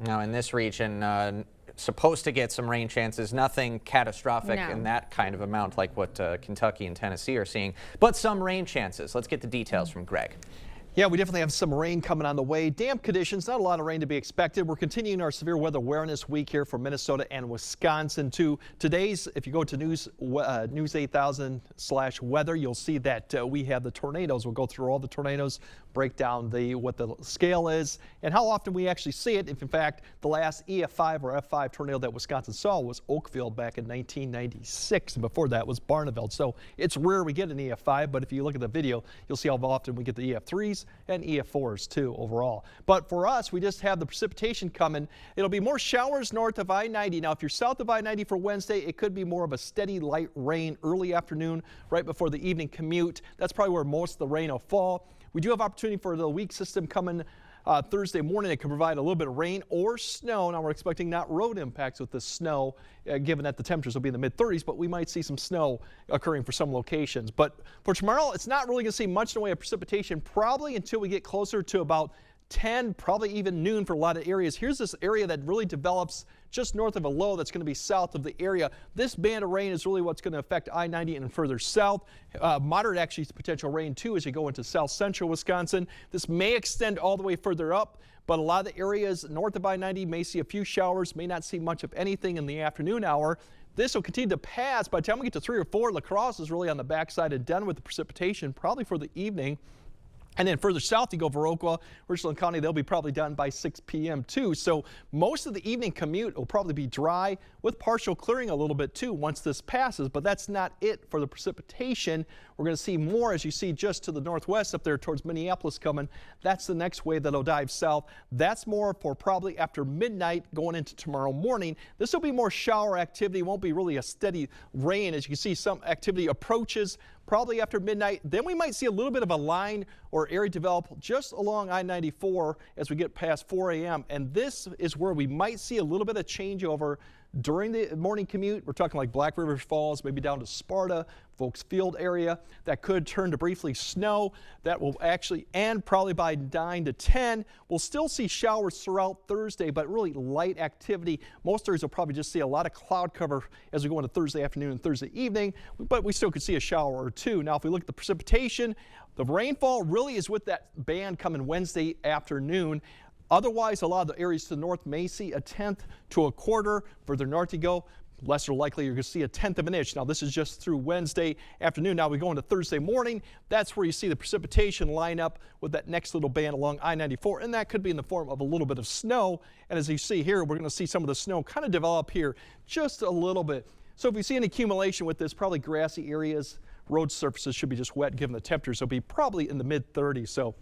Now in this region, supposed to get some rain chances, nothing catastrophic in that kind of amount like what Kentucky and Tennessee are seeing, but some rain chances. Let's get the details from Greg. Yeah, we definitely have some rain coming on the way. Damp conditions, not a lot of rain to be expected. We're continuing our severe weather awareness week here for Minnesota and Wisconsin too. Today's, if you go to News 8000/weather, you'll see that we have the tornadoes. We'll go through all the tornadoes, break down what the scale is and how often we actually see it. If in fact the last EF5 or F5 tornado that Wisconsin saw was Oakville back in 1996, and before that was Barneveld. So it's rare we get an EF5, but if you look at the video, you'll see how often we get the EF3s and EF4s too overall. But for us, we just have the precipitation coming. It'll be more showers north of I-90. Now if you're south of I-90 for Wednesday, it could be more of a steady light rain early afternoon right before the evening commute. That's probably where most of the rain will fall. We do have opportunity for the weak system coming Thursday morning. It can provide a little bit of rain or snow. Now we're expecting not road impacts with the snow, given that the temperatures will be in the mid-30s, but we might see some snow occurring for some locations. But for tomorrow, it's not really going to see much in the way of precipitation, probably until we get closer to about 10, probably even noon for a lot of areas. Here's this area that really develops just north of a low that's going to be south of the area. This band of rain is really what's going to affect I-90 and further south. Moderate actually potential rain too as you go into south central Wisconsin. This may extend all the way further up, but a lot of the areas north of I-90 may see a few showers, may not see much of anything in the afternoon hour. This will continue to pass. By the time we get to 3 or 4, La Crosse is really on the backside and done with the precipitation, probably for the evening. And then further south, you go Viroqua, Richland County, they'll be probably done by 6 p.m. too. So most of the evening commute will probably be dry with partial clearing a little bit too once this passes. But that's not it for the precipitation. We're going to see more as you see just to the northwest up there towards Minneapolis coming. That's the next wave that'll dive south. That's more for probably after midnight going into tomorrow morning. This will be more shower activity. It won't be really a steady rain. As you can see, some activity approaches probably after midnight. Then we might see a little bit of a line or area develop just along I-94 as we get past 4 a.m. And this is where we might see a little bit of changeover during the morning commute. We're talking like Black River Falls, maybe down to Sparta, Folks Field area. That could turn to briefly snow. That will actually end probably by 9 to 10. We'll still see showers throughout Thursday, but really light activity. Most areas will probably just see a lot of cloud cover as we go into Thursday afternoon and Thursday evening, but we still could see a shower or two. Now, if we look at the precipitation, the rainfall really is with that band coming Wednesday afternoon. Otherwise, a lot of the areas to the north may see a tenth to a quarter. Further north you go, lesser likely you're going to see a tenth of an inch. Now this is just through Wednesday afternoon. Now we go into Thursday morning. That's where you see the precipitation line up with that next little band along I-94, and that could be in the form of a little bit of snow. And as you see here, we're going to see some of the snow kind of develop here just a little bit. So if we see an accumulation with this, probably grassy areas, road surfaces should be just wet given the temperatures. They'll be probably in the mid-30s. So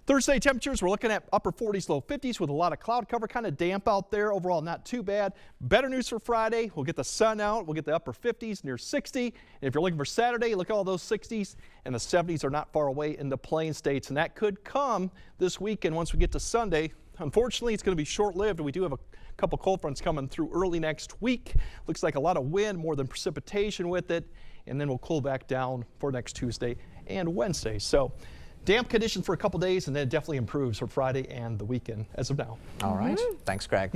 Thursday temperatures, we're looking at upper 40s, low 50s with a lot of cloud cover, kind of damp out there. Overall, not too bad. Better news for Friday. We'll get the sun out. We'll get the upper 50s near 60. And if you're looking for Saturday, look at all those 60s, and the 70s are not far away in the Plain States. And that could come this weekend once we get to Sunday. Unfortunately, it's going to be short-lived. We do have a couple cold fronts coming through early next week. Looks like a lot of wind, more than precipitation with it. And then we'll cool back down for next Tuesday and Wednesday. So damp conditions for a couple days, and then it definitely improves for Friday and the weekend as of now. All right. Thanks, Greg.